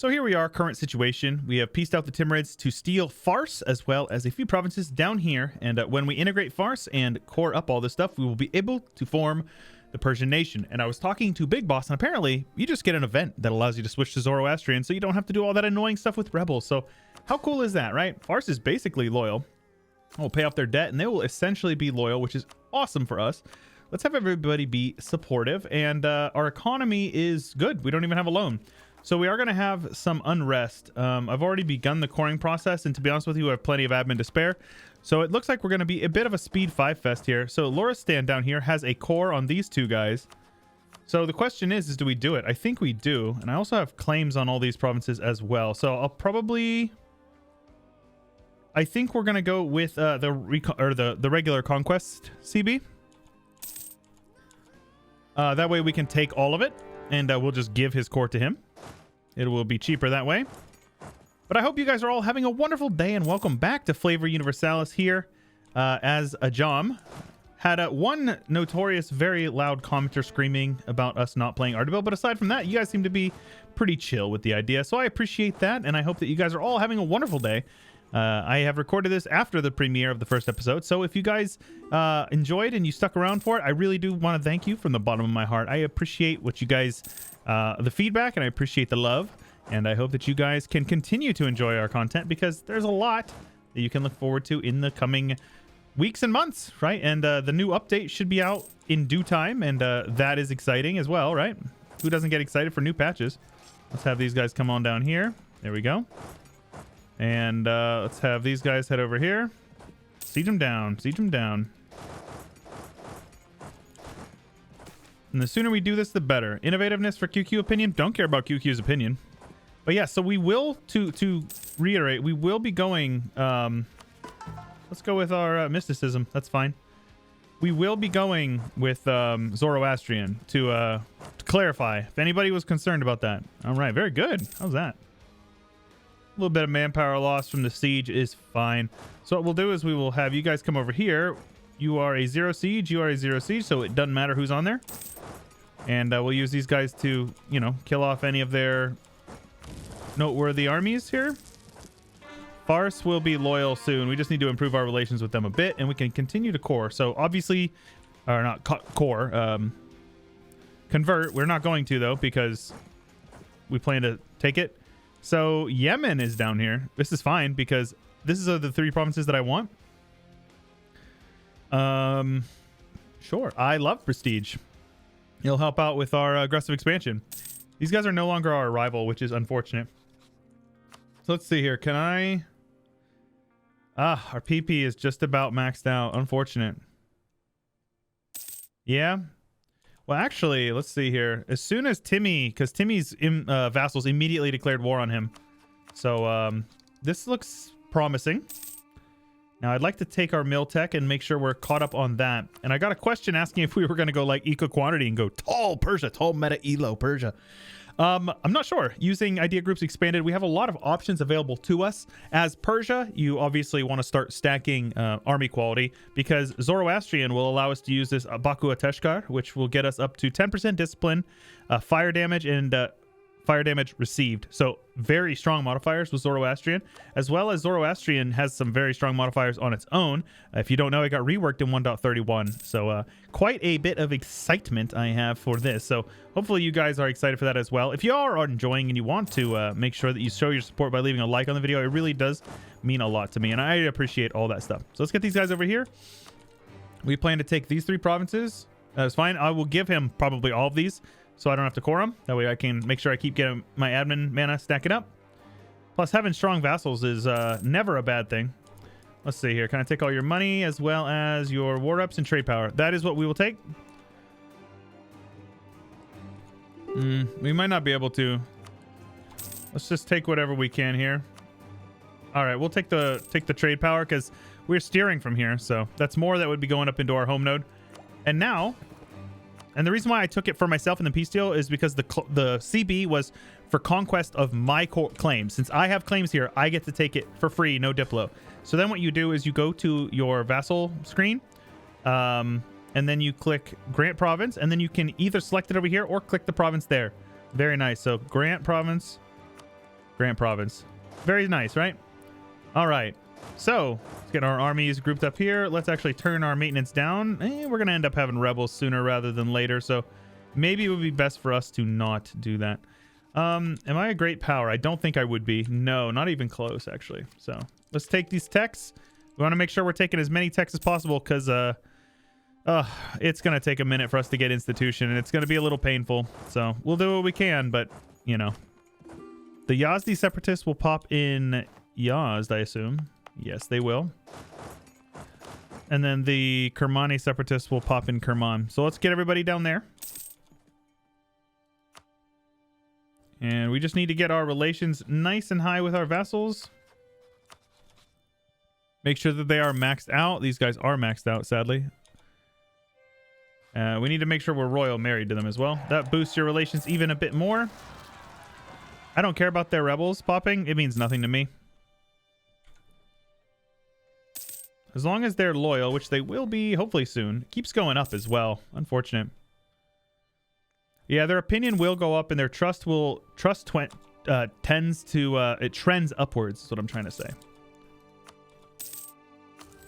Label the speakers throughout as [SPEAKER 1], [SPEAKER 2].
[SPEAKER 1] So here we are, current situation. We have pieced out the Timurids to steal Fars as well as a few provinces down here. And when we integrate Fars and core up all this stuff, we will be able to form the Persian nation. And I was talking to Big Boss, and apparently you just get an event that allows you to switch to Zoroastrian, so you don't have to do all that annoying stuff with rebels. So how cool is that, right? Fars is basically loyal. We'll pay off their debt, and they will essentially be loyal, which is awesome for us. Let's have everybody be supportive, and our economy is good. We don't even have a loan. So we are going to have some unrest. I've already begun the coring process, and to be honest with you, I have plenty of admin to spare. So it looks like we're going to be a bit of a speed 5 fest here. So Loristan down here has a core on these two guys. So the question is do we do it? I think we do. And I also have claims on all these provinces as well. So I'll probably... I think we're going to go with the regular Conquest CB. That way we can take all of it, and we'll just give his core to him. It will be cheaper that way. But I hope you guys are all having a wonderful day, and welcome back to Flavor Universalis here as Ajam. Had one notorious, very loud commenter screaming about us not playing Ardabil, but aside from that, you guys seem to be pretty chill with the idea. So I appreciate that, and I hope that you guys are all having a wonderful day. I have recorded this after the premiere of the first episode, so if you guys enjoyed and you stuck around for it, I really do want to thank you from the bottom of my heart. I appreciate what you guys, the feedback, and I appreciate the love, and I hope that you guys can continue to enjoy our content, because there's a lot that you can look forward to in the coming weeks and months, right? And the new update should be out in due time, and that is exciting as well, right? Who doesn't get excited for new patches? Let's have these guys come on down here. There we go. And let's have these guys head over here. Siege them down. Siege them down. And the sooner we do this, the better. Innovativeness for QQ opinion. Don't care about QQ's opinion. But yeah, so we will, to reiterate, we will be going... let's go with our mysticism. That's fine. We will be going with Zoroastrian to clarify. If anybody was concerned about that. All right, very good. How's that? A little bit of manpower loss from the siege is fine. So what we'll do is we will have you guys come over here. You are a 0 siege. You are a 0 siege. So it doesn't matter who's on there. And we'll use these guys to, you know, kill off any of their noteworthy armies here. Fars will be loyal soon. We just need to improve our relations with them a bit, and we can continue to core. So obviously, or not core, convert. We're not going to, though, because we plan to take it. So Yemen is down here. This is fine because this is the 3 provinces that I want. Sure. I love prestige. It'll help out with our aggressive expansion. These guys are no longer our rival, which is unfortunate. So let's see here. Can I... our PP is just about maxed out. Unfortunate. Yeah. Well, actually, let's see here. As soon as Timmy, because Timmy's vassals immediately declared war on him. So this looks promising. Now, I'd like to take our mill tech and make sure we're caught up on that. And I got a question asking if we were going to go like eco quantity and go tall Persia, tall meta elo Persia. I'm not sure. Using idea groups expanded, we have a lot of options available to us. As Persia, you obviously want to start stacking army quality, because Zoroastrian will allow us to use this Baku Ateshkar, which will get us up to 10% discipline, fire damage, and fire damage received. So very strong modifiers with Zoroastrian, as well as Zoroastrian has some very strong modifiers on its own. If you don't know, it got reworked in 1.31. So quite a bit of excitement I have for this. So hopefully you guys are excited for that as well. If you are enjoying and you want to make sure that you show your support by leaving a like on the video, it really does mean a lot to me, and I appreciate all that stuff. So let's get these guys over here. We plan to take these 3 provinces. That's fine. I will give him probably all of these, so I don't have to core them. That way I can make sure I keep getting my admin mana stacking up. Plus, having strong vassals is never a bad thing. Let's see here. Can I take all your money as well as your war reps and trade power? That is what we will take. We might not be able to. Let's just take whatever we can here. All right, we'll take the trade power because we're steering from here. So that's more that would be going up into our home node. And now... And the reason why I took it for myself in the peace deal is because the CB was for conquest of my claims. Since I have claims here, I get to take it for free, no Diplo. So then what you do is you go to your vassal screen, and then you click grant province, and then you can either select it over here or click the province there. Very nice. So grant province, Grant Province. Very nice, right? All right. So let's get our armies grouped up here. Let's actually turn our maintenance down. We're going to end up having rebels sooner rather than later. So maybe it would be best for us to not do that. Am I a great power? I don't think I would be. No, not even close, actually. So let's take these techs. We want to make sure we're taking as many techs as possible because it's going to take a minute for us to get institution, and it's going to be a little painful. So we'll do what we can, but, you know. The Yazdi separatists will pop in Yazd, I assume. Yes, they will. And then the Kermani separatists will pop in Kerman. So let's get everybody down there. And we just need to get our relations nice and high with our vassals. Make sure that they are maxed out. These guys are maxed out, sadly. We need to make sure we're royal married to them as well. That boosts your relations even a bit more. I don't care about their rebels popping. It means nothing to me. As long as they're loyal, which they will be hopefully soon. It keeps going up as well. Unfortunate. Yeah, their opinion will go up and their trust will... tends to... it trends upwards is what I'm trying to say.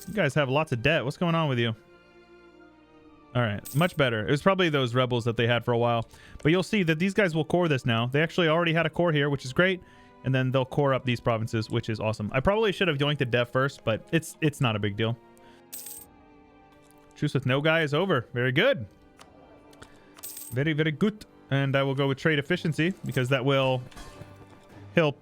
[SPEAKER 1] You guys have lots of debt. What's going on with you? All right, much better. It was probably those rebels that they had for a while. But you'll see that these guys will core this now. They actually already had a core here, which is great. And then they'll core up these provinces, which is awesome. I probably should have yoinked the dev first, but it's not a big deal. Truce with no guy is over. Very good. Very, very good. And I will go with trade efficiency because that will... He'll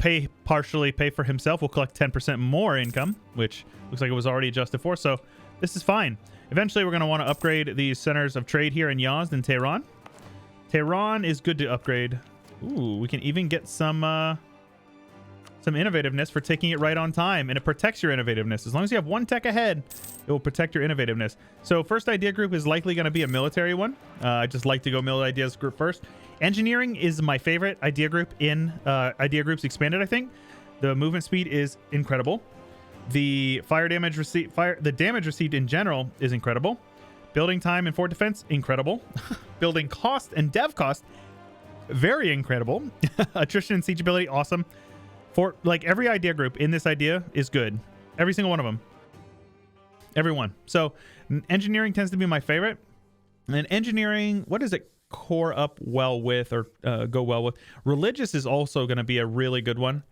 [SPEAKER 1] partially pay for himself. We'll collect 10% more income, which looks like it was already adjusted for. So this is fine. Eventually, we're going to want to upgrade these centers of trade here in Yazd and Tehran. Tehran is good to upgrade. Ooh, we can even get some innovativeness for taking it right on time, and it protects your innovativeness. As long as you have one tech ahead, it will protect your innovativeness. So first idea group is likely going to be a military one. I just like to go military ideas group first. Engineering is my favorite idea group in Idea Groups Expanded, I think. The movement speed is incredible. The the damage received in general is incredible. Building time and fort defense, incredible. Building cost and dev cost, very incredible. Attrition and siege ability, awesome. For like every idea group in this idea is good. Every single one of them. Every one. So engineering tends to be my favorite. And engineering, what does it core up well with or go well with? Religious is also going to be a really good one.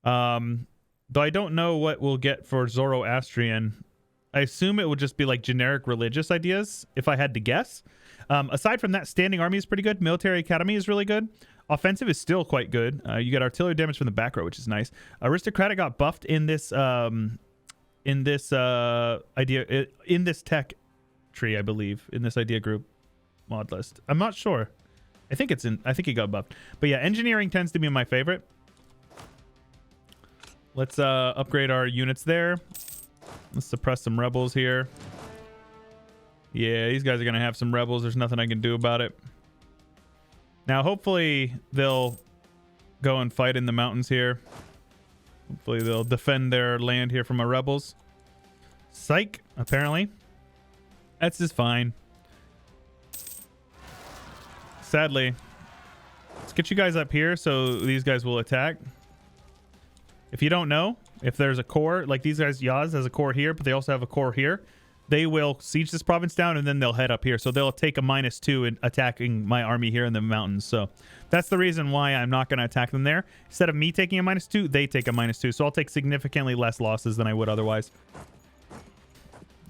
[SPEAKER 1] Though I don't know what we'll get for Zoroastrian. I assume it would just be like generic religious ideas, if I had to guess. Aside from that, standing army is pretty good. Military academy is really good. Offensive is still quite good. You get artillery damage from the back row, which is nice. Aristocratic got buffed in this idea in this tech tree, I believe, in this idea group mod list. I'm not sure. I think it got buffed. But yeah, engineering tends to be my favorite. Let's upgrade our units there. Let's suppress some rebels here. Yeah, these guys are going to have some rebels. There's nothing I can do about it. Now, hopefully, they'll go and fight in the mountains here. Hopefully, they'll defend their land here from our rebels. Psych, apparently. That's just fine. Sadly. Let's get you guys up here so these guys will attack. If you don't know, if there's a core, like these guys, Yaz has a core here, but they also have a core here. They will siege this province down, and then they'll head up here. So they'll take a -2 in attacking my army here in the mountains. So that's the reason why I'm not going to attack them there. Instead of me taking a -2, they take a -2. So I'll take significantly less losses than I would otherwise.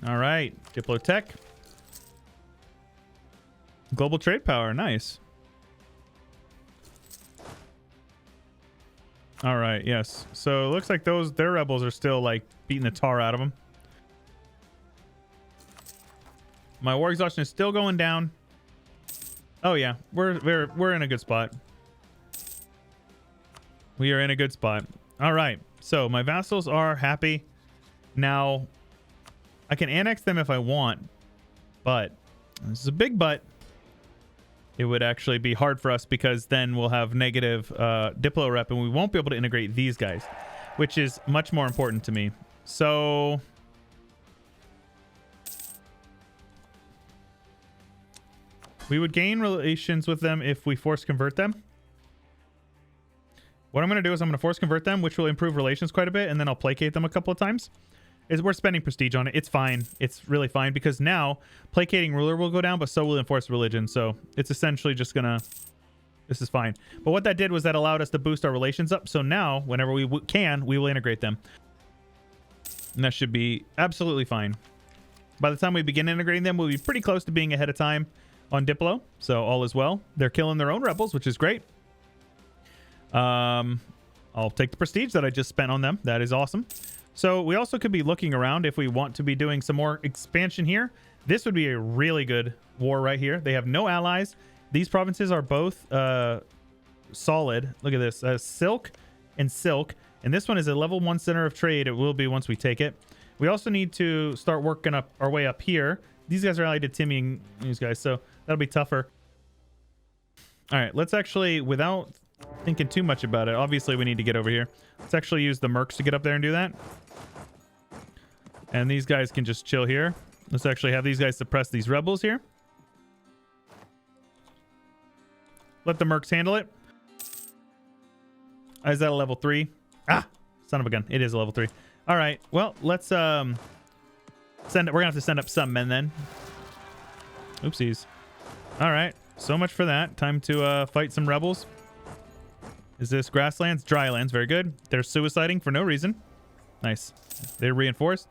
[SPEAKER 1] All right. Diplotech. Global trade power. Nice. All right. Yes. So it looks like their rebels are still like beating the tar out of them. My war exhaustion is still going down. Oh yeah, we're in a good spot. We are in a good spot. All right. So my vassals are happy. Now I can annex them if I want, but this is a big but. It would actually be hard for us because then we'll have negative Diplo rep and we won't be able to integrate these guys, which is much more important to me. So we would gain relations with them if we force convert them. What I'm going to do is I'm going to force convert them, which will improve relations quite a bit, and then I'll placate them a couple of times. We're spending prestige on it. It's fine. It's really fine, because now placating ruler will go down, but so will enforce religion. So it's essentially just going to... This is fine. But what that did was that allowed us to boost our relations up. So now, whenever we can, we will integrate them. And that should be absolutely fine. By the time we begin integrating them, we'll be pretty close to being ahead of time on Diplo. So all is well. They're killing their own rebels, which is great. I'll take the prestige that I just spent on them. That is awesome. So we also could be looking around if we want to be doing some more expansion here. This would be a really good war right here. They have no allies. These provinces are both solid. Look at this. Silk and Silk. And this one is a level 1 center of trade. It will be once we take it. We also need to start working up our way up here. These guys are allied to Timmy and these guys, so that'll be tougher. All right, let's actually, without thinking too much about it, obviously we need to get over here. Let's actually use the mercs to get up there and do that. And these guys can just chill here. Let's actually have these guys suppress these rebels here. Let the mercs handle it. Is that a level 3? Ah, son of a gun. It is a level 3. All right. Well, let's send it. We're gonna have to send up some men then. Oopsies. All right. So much for that. Time to fight some rebels. Is this grasslands? Drylands. Very good. They're suiciding for no reason. Nice. They're reinforced.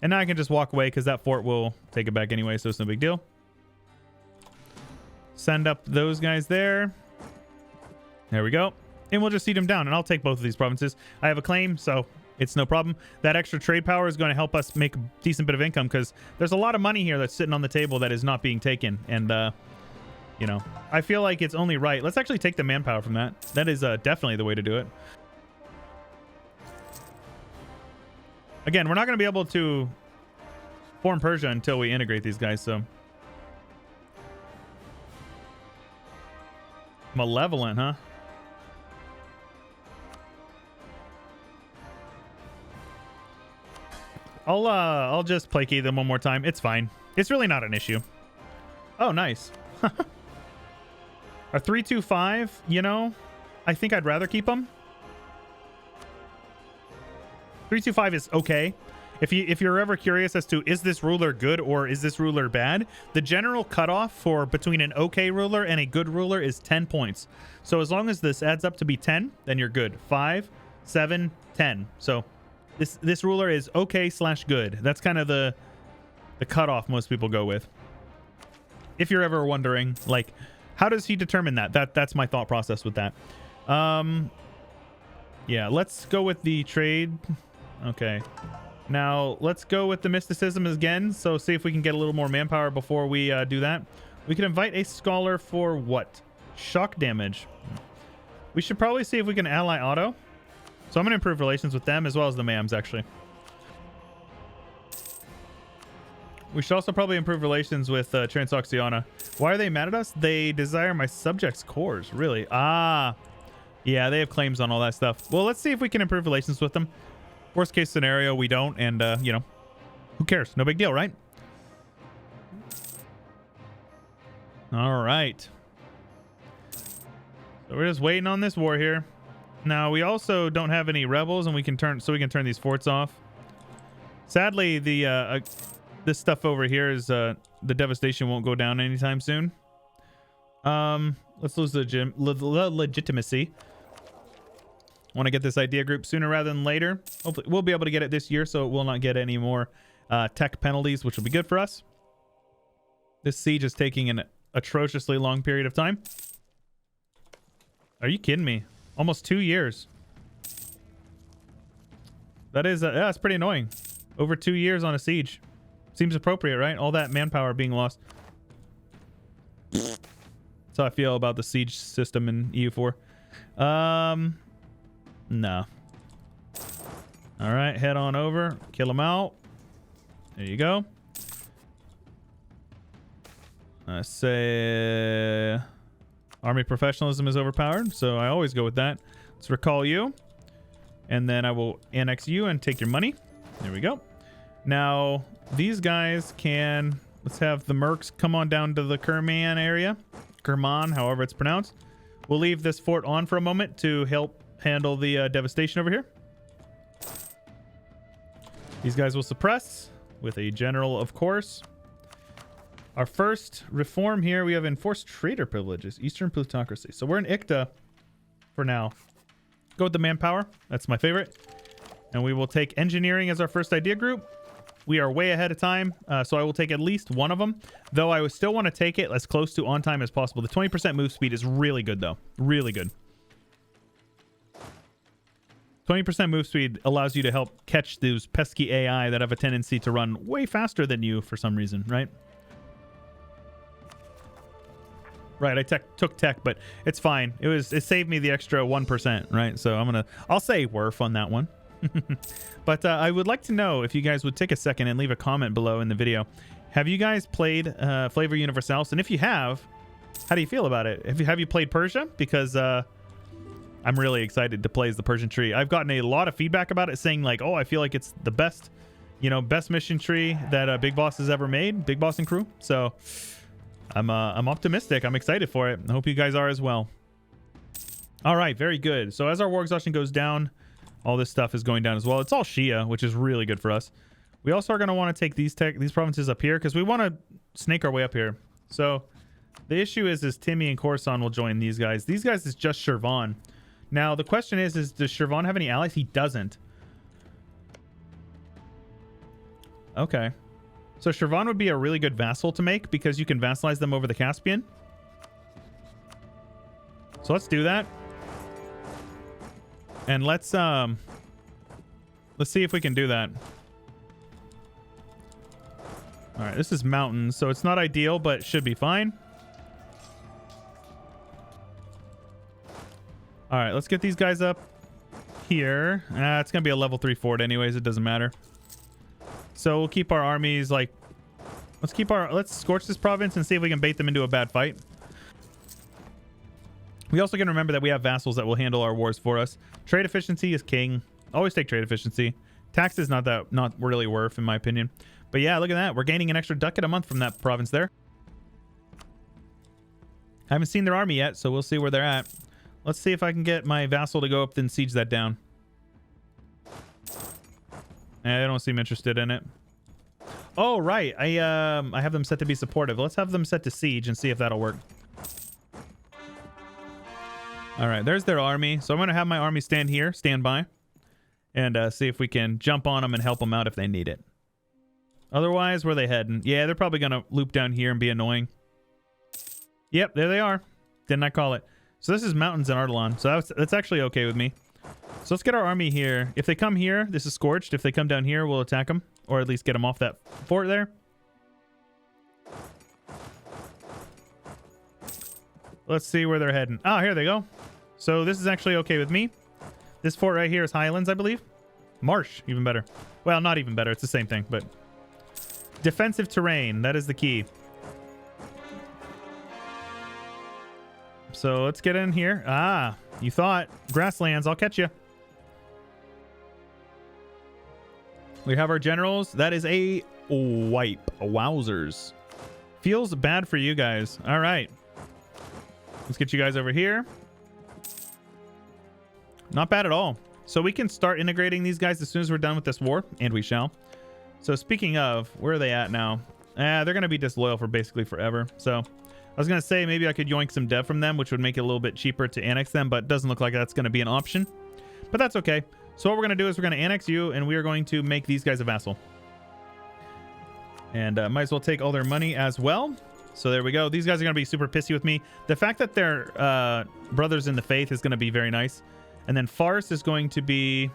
[SPEAKER 1] And now I can just walk away because that fort will take it back anyway, so it's no big deal. Send up those guys there. There we go. And we'll just seed them down, and I'll take both of these provinces. I have a claim, so it's no problem. That extra trade power is going to help us make a decent bit of income, because there's a lot of money here that's sitting on the table that is not being taken. And, you know, I feel like it's only right. Let's actually take the manpower from that. That is definitely the way to do it. Again, we're not going to be able to form Persia until we integrate these guys, so... Malevolent, huh? I'll just placate them one more time. It's fine. It's really not an issue. Oh, nice. Our 325, you know, I think I'd rather keep them. 325 is okay. If you're ever curious as to is this ruler good or is this ruler bad, the general cutoff for between an okay ruler and a good ruler is 10 points. So as long as this adds up to be 10, then you're good. 5, 7, 10. So this ruler is okay / good. That's kind of the cutoff most people go with. If you're ever wondering, like, how does he determine that? That's my thought process with that. Yeah, let's go with the trade. Okay. Now, let's go with the mysticism again. So see if we can get a little more manpower before we do that. We can invite a scholar for what? Shock damage. We should probably see if we can ally Otto. So I'm going to improve relations with them as well as the Mams, actually. We should also probably improve relations with Transoxiana. Why are they mad at us? They desire my subjects' cores. Really? Ah. Yeah, they have claims on all that stuff. Well, let's see if we can improve relations with them. Worst case scenario, we don't. And, you know, who cares? No big deal, right? All right. So we're just waiting on this war here. Now, we also don't have any rebels, and we can turn these forts off. Sadly, the this stuff over here is the devastation won't go down anytime soon. Let's lose the legitimacy. Want to get this idea group sooner rather than later. Hopefully, we'll be able to get it this year, so it will not get any more tech penalties, which will be good for us. This siege is taking an atrociously long period of time. Are you kidding me? Almost 2 years. That is, yeah, that's pretty annoying. Over 2 years on a siege. Seems appropriate, right? All that manpower being lost. That's how I feel about the siege system in EU4. No. All right, head on over. Kill them out. There you go. I say army professionalism is overpowered, so I always go with that. Let's recall you. And then I will annex you and take your money. There we go. Now, these guys can... Let's have the mercs come on down to the Kerman area. Kerman, however it's pronounced. We'll leave this fort on for a moment to help handle the devastation over here. These guys will suppress with a general, of course. Our first reform here, we have enforced trader privileges, Eastern plutocracy. So we're in ICTA for now. Go with the manpower. That's my favorite. And we will take engineering as our first idea group. We are way ahead of time, so I will take at least one of them, though I would still want to take it as close to on time as possible. The 20% move speed is really good, though. Really good. 20% move speed allows you to help catch those pesky AI that have a tendency to run way faster than you for some reason, right? Right, I took tech, but it's fine. It saved me the extra 1%, right? So I'll say worth on that one. But I would like to know if you guys would take a second and leave a comment below in the video. Have you guys played Flavor Universalis? And if you have, how do you feel about it? Have you played Persia? Because I'm really excited to play as the Persian tree. I've gotten a lot of feedback about it, saying like, oh, I feel like it's the best, best mission tree that Big Boss has ever made, Big Boss and crew. So I'm optimistic. I'm excited for it. I hope you guys are as well. All right, very good. So as our war exhaustion goes down, all this stuff is going down as well. It's all Shia, which is really good for us. We also are going to want to take these provinces up here because we want to snake our way up here. So the issue is Timmy and Khorasan will join these guys. These guys is just Shirvan. Now the question is does Shirvan have any allies? He doesn't. Okay. So Shirvan would be a really good vassal to make because you can vassalize them over the Caspian. So let's do that. And let's see if we can do that. All right, this is mountains, so it's not ideal, but it should be fine. All right, let's get these guys up here. It's gonna be a level 3 fort anyways. It doesn't matter. So we'll keep our armies like, let's scorch this province and see if we can bait them into a bad fight. We also can remember that we have vassals that will handle our wars for us. Trade efficiency is king. Always take trade efficiency. Tax is not really worth, in my opinion. But yeah, look at that. We're gaining an extra ducat a month from that province there. I haven't seen their army yet, so we'll see where they're at. Let's see if I can get my vassal to go up and siege that down. They don't seem interested in it. Oh, right. I have them set to be supportive. Let's have them set to siege and see if that'll work. All right, there's their army. So I'm going to have my army stand by, and see if we can jump on them and help them out if they need it. Otherwise, where are they heading? Yeah, they're probably going to loop down here and be annoying. Yep, there they are. Didn't I call it? So this is mountains in Ardalan. So that's actually okay with me. So let's get our army here. If they come here, this is scorched. If they come down here, we'll attack them, or at least get them off that fort there. Let's see where they're heading. Oh, here they go. So this is actually okay with me. This fort right here is Highlands, I believe. Marsh, even better. Well, not even better. It's the same thing, but defensive terrain. That is the key. So let's get in here. Ah, you thought grasslands. I'll catch you. We have our generals. That is a wipe. Wowzers. Feels bad for you guys. All right. Let's get you guys over here. Not bad at all. So we can start integrating these guys as soon as we're done with this war, and we shall. So speaking of, where are they at now? They're going to be disloyal for basically forever. So I was going to say maybe I could yoink some dev from them, which would make it a little bit cheaper to annex them, but it doesn't look like that's going to be an option. But that's okay. So what we're going to do is we're going to annex you, and we are going to make these guys a vassal. And might as well take all their money as well. So there we go. These guys are going to be super pissy with me. The fact that they're brothers in the faith is going to be very nice. And then Farce is going to be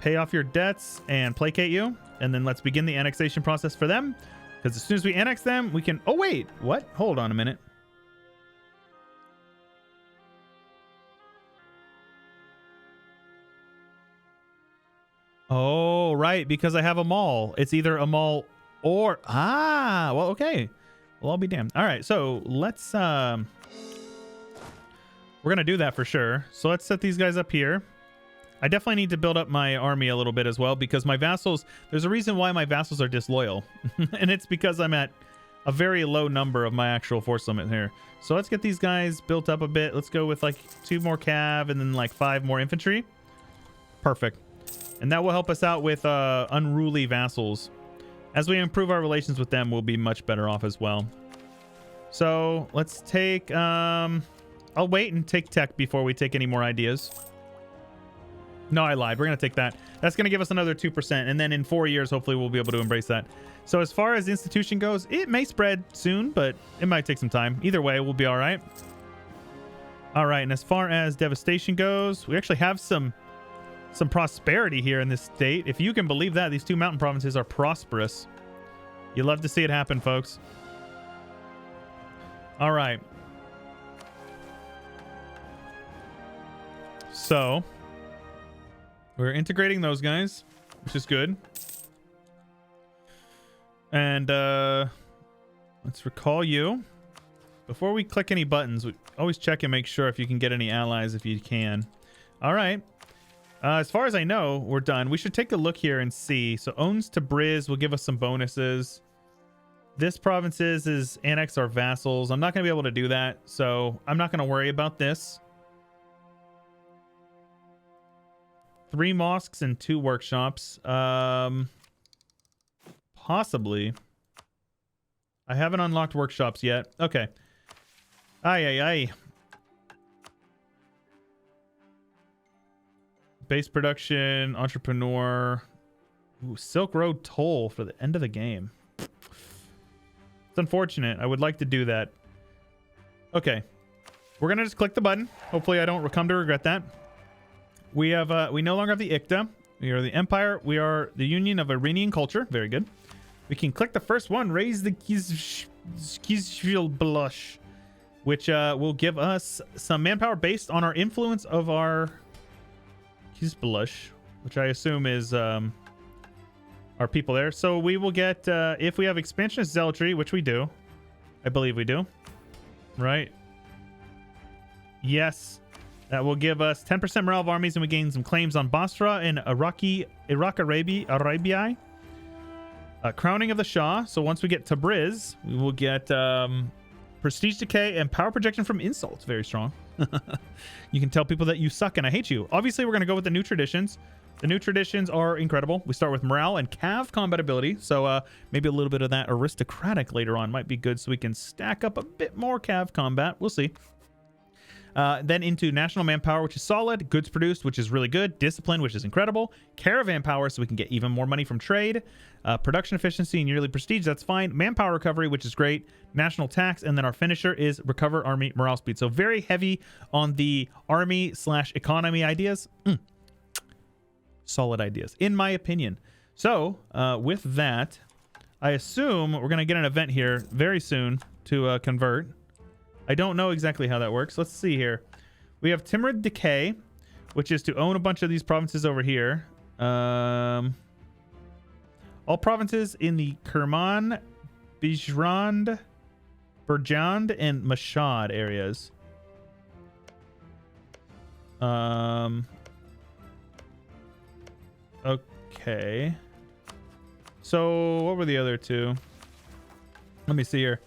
[SPEAKER 1] pay off your debts and placate you. And then let's begin the annexation process for them. Because as soon as we annex them, we can... Oh, wait. What? Hold on a minute. Oh, right. Because I have a mall. It's either a mall or... Ah, well, okay. Well, I'll be damned. All right. So let's... We're going to do that for sure. So let's set these guys up here. I definitely need to build up my army a little bit as well because my vassals... There's a reason why my vassals are disloyal. And it's because I'm at a very low number of my actual force limit here. So let's get these guys built up a bit. Let's go with like 2 more cav and then like 5 more infantry. Perfect. And that will help us out with unruly vassals. As we improve our relations with them, we'll be much better off as well. So let's take... I'll wait and take tech before we take any more ideas. No, I lied. We're going to take that. That's going to give us another 2%. And then in 4 years, hopefully we'll be able to embrace that. So as far as institution goes, it may spread soon, but it might take some time. Either way, we'll be all right. All right. And as far as devastation goes, we actually have some prosperity here in this state. If you can believe that, these 2 mountain provinces are prosperous. You love to see it happen, folks. All right. So we're integrating those guys, which is good. And let's recall you. Before we click any buttons, we always check and make sure if you can get any allies if you can. All right. As far as I know, we're done. We should take a look here and see. So owns Tabriz will give us some bonuses. This provinces is annex our vassals. I'm not going to be able to do that, so I'm not going to worry about this. 3 mosques and 2 workshops. Possibly. I haven't unlocked workshops yet. Okay. Aye. Base production, entrepreneur. Ooh, Silk Road toll for the end of the game. It's unfortunate. I would like to do that. Okay. We're going to just click the button. Hopefully I don't come to regret that. We have we no longer have the ICTA. We are the Empire. We are the Union of Iranian Culture. Very good. We can click the first one, raise the Chewyshoot blush, which will give us some manpower based on our influence of our blush, which I assume is our people there. So we will get if we have expansionist zealotry, which we do. I believe we do. Right? Yes. That will give us 10% morale of armies, and we gain some claims on Basra and Iraq Arabia. Crowning of the Shah. So once we get Tabriz, we will get prestige decay and power projection from insults. Very strong. You can tell people that you suck and I hate you. Obviously, we're going to go with the new traditions. The new traditions are incredible. We start with morale and cav combat ability. So maybe a little bit of that aristocratic later on might be good, so we can stack up a bit more cav combat. We'll see. Then into national manpower, which is solid. Goods produced, which is really good. Discipline, which is incredible. Caravan power, so we can get even more money from trade. Production efficiency and yearly prestige, that's fine. Manpower recovery, which is great. National tax, and then our finisher is recover army morale speed. So very heavy on the army/economy ideas. Solid ideas, in my opinion. So with that, I assume we're going to get an event here very soon to convert. I don't know exactly how that works. Let's see here. We have Timrid Decay, which is to own a bunch of these provinces over here. All provinces in the Kerman, Bijrand, Burjand, and Mashhad areas. Okay. So what were the other 2? Let me see here.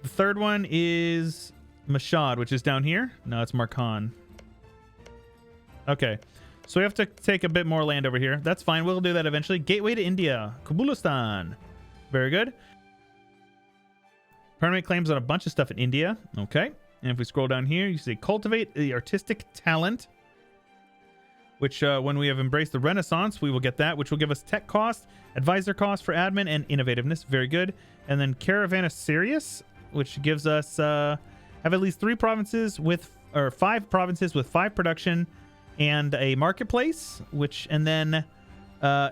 [SPEAKER 1] The third one is Mashhad, which is down here. No, it's Markan. Okay. So we have to take a bit more land over here. That's fine. We'll do that eventually. Gateway to India. Kabulistan. Very good. Permanent claims on a bunch of stuff in India. Okay. And if we scroll down here, you see cultivate the artistic talent, which when we have embraced the Renaissance, we will get that, which will give us tech cost, advisor cost for admin, and innovativeness. Very good. And then Caravanserais, which gives us have at least 3 provinces with, or 5 provinces with 5 production and a marketplace, which, and then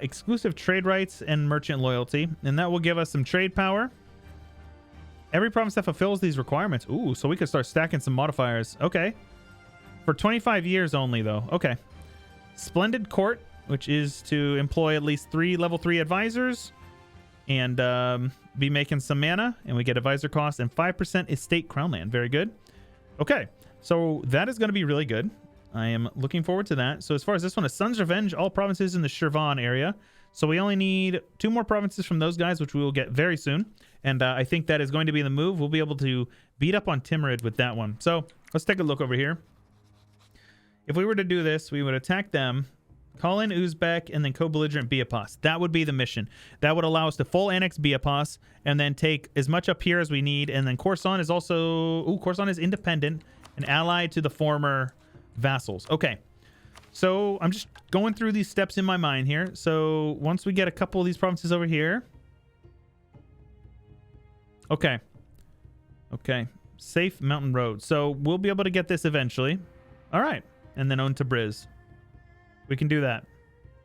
[SPEAKER 1] exclusive trade rights and merchant loyalty. And that will give us some trade power. Every province that fulfills these requirements. Ooh, so we could start stacking some modifiers. Okay. For 25 years only, though. Okay. Splendid Court, which is to employ at least 3 level 3 advisors and be making some mana, and we get advisor cost and 5% estate crown land. Very good. Okay, so that is going to be really good. I am looking forward to that. So as far as this one is Sun's Revenge, all provinces in the Shirvan area. So we only need 2 more provinces from those guys, which we will get very soon. And I think that is going to be the move. We'll be able to beat up on Timurid with that one. So let's take a look over here. If we were to do this, we would attack them, call in Uzbek, and then co-belligerent Biapos. That would be the mission. That would allow us to full annex Biapos and then take as much up here as we need. And then Khorasan is also... Ooh, Khorasan is independent and allied to the former vassals. Okay. So I'm just going through these steps in my mind here. So once we get a couple of these provinces over here. Okay. Okay. Safe mountain road. So we'll be able to get this eventually. All right. And then on to Tabriz. We can do that.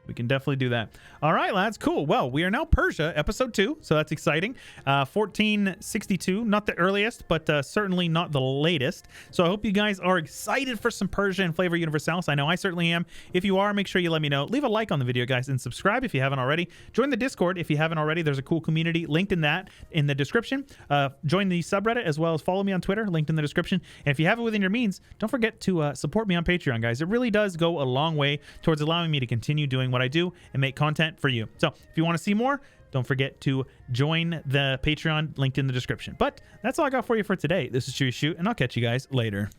[SPEAKER 1] We can definitely do that. All right, lads. Cool. Well, we are now Persia, episode 2. So that's exciting. 1462. Not the earliest, but certainly not the latest. So I hope you guys are excited for some Persia and Flavor Universalis. I know I certainly am. If you are, make sure you let me know. Leave a like on the video, guys, and subscribe if you haven't already. Join the Discord if you haven't already. There's a cool community linked in that in the description. Join the subreddit as well as follow me on Twitter, linked in the description. And if you have it within your means, don't forget to support me on Patreon, guys. It really does go a long way towards allowing me to continue doing what I do and make content for you. So if you want to see more, don't forget to join the Patreon linked in the description. But that's all I got for you for today. This is Chewyshoot, and I'll catch you guys later.